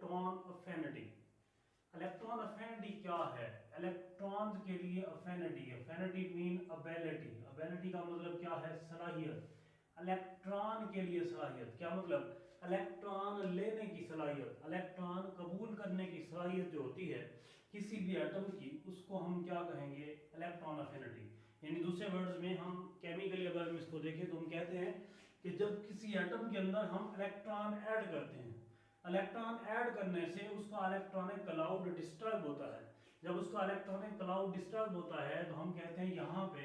Electron affinity. Electron affinity क्या है? Electrons के लिए affinity, affinity mean ability, ability का मतलब क्या है? सलाहियत। इलेक्ट्रॉन के लिए सलाहियत, क्या मतलब? इलेक्ट्रॉन लेने की सलाहियत, इलेक्ट्रॉन कबूल करने की सलाहियत जो होती है किसी भी एटम की, उसको हम क्या कहेंगे? Electron affinity. यानी दूसरे वर्ड्स में हम केमिकली अगर हम इसको देखें तो हम कहते हैं कि जब किसी एटम के अंदर हम इलेक्ट्रॉन ऐड करते हैं, इलेक्ट्रॉन ऐड करने से उसका इलेक्ट्रॉनिक क्लाउड डिस्टर्ब होता है। जब उसका इलेक्ट्रॉनिक क्लाउड डिस्टर्ब होता है तो हम कहते हैं यहाँ पे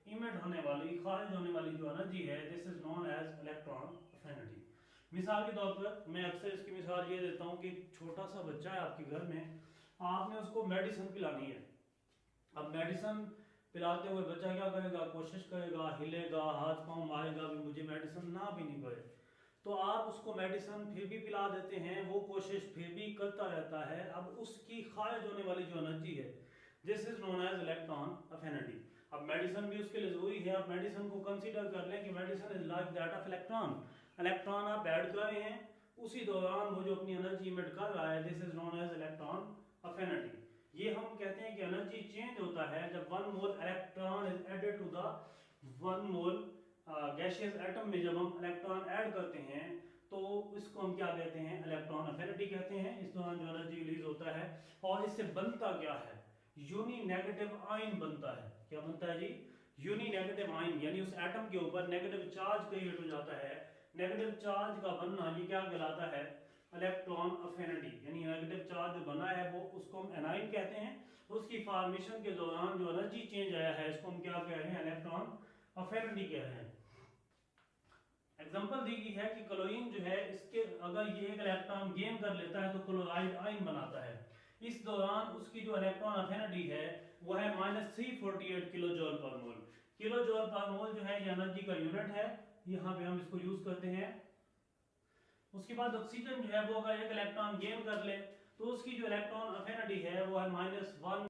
इमिट होने वाली, खारिज होने वाली जो एनर्जी है, this is known as electron affinity. मिसाल के तौर पर मैं अक्सर इसकी मिसाल ये देता हूँ कि छोटा सा बच्चा है आपके घर में, आपने उसको मेडिसिन पिलानी है। अब मेडिसिन पिलाते हुए बच्चा क्या करेगा? कोशिश करेगा, हिलेगा, हाथ पांव मारेगा भी मुझे मेडिसिन ना पीनी पड़े। तो आप उसको मेडिसिन फिर भी पिला देते हैं, वो कोशिश फिर भी करता रहता है। अब उसकी खारिज होने वाली जो एनर्जी है, this is known as electron affinity. अब मेडिसिन भी उसके लिए जरूरी है। आप मेडिसिन को कंसीडर कर लें कि medicine is like that of electron. Electron आप ऐड कर रहे हैं, उसी दौरान वो जो अपनी एनर्जी इमिट कर रहा है, this is known as electron affinity. ये हम कहते हैं कि एनर्जी चेंज होता है जब 1 mole electron is added to the 1 mole gaseous atom में। जब हम इलेक्ट्रॉन ऐड करते हैं तो इसको हम क्या कहते हैं? इलेक्ट्रॉन अफिनिटी कहते हैं। इस दौरान जो एनर्जी रिलीज होता है, और इससे बनता क्या है? यूनी नेगेटिव आयन बनता है। क्या बनता है जी? यूनी नेगेटिव आयन, यानी उस एटम के ऊपर नेगेटिव चार्ज क्रिएट हो जाता है। नेगेटिव चार्ज का बनना ये क्या कहलाता है? Electron affinity. यानी नेगेटिव चार्ज जो बना है वो, उसको हम एनाइन कहते हैं। उसकी फॉर्मेशन के दौरान जो एनर्जी चेंज आया है, इसको हम क्या कह रहे हैं? इलेक्ट्रॉन अफिनिटी कह रहे हैं। एग्जांपल दी गई है कि क्लोरीन जो है, इसके अगर ये एक इलेक्ट्रॉन गेन कर लेता है तो क्लोराइड आयन बनाता है। इस दौरान उसकी जो इलेक्ट्रॉन अफिनिटी है वो है -348 किलो जूल पर मोल। किलो जूल पर मोल जो है ये एनर्जी का यूनिट है, यहाँ पे हम इसको यूज करते हैं। उसके बाद ऑक्सीजन जो है वो अगर एक इलेक्ट्रॉन गेन कर ले तो उसकी जो इलेक्ट्रॉन अफिनिटी है वो है -1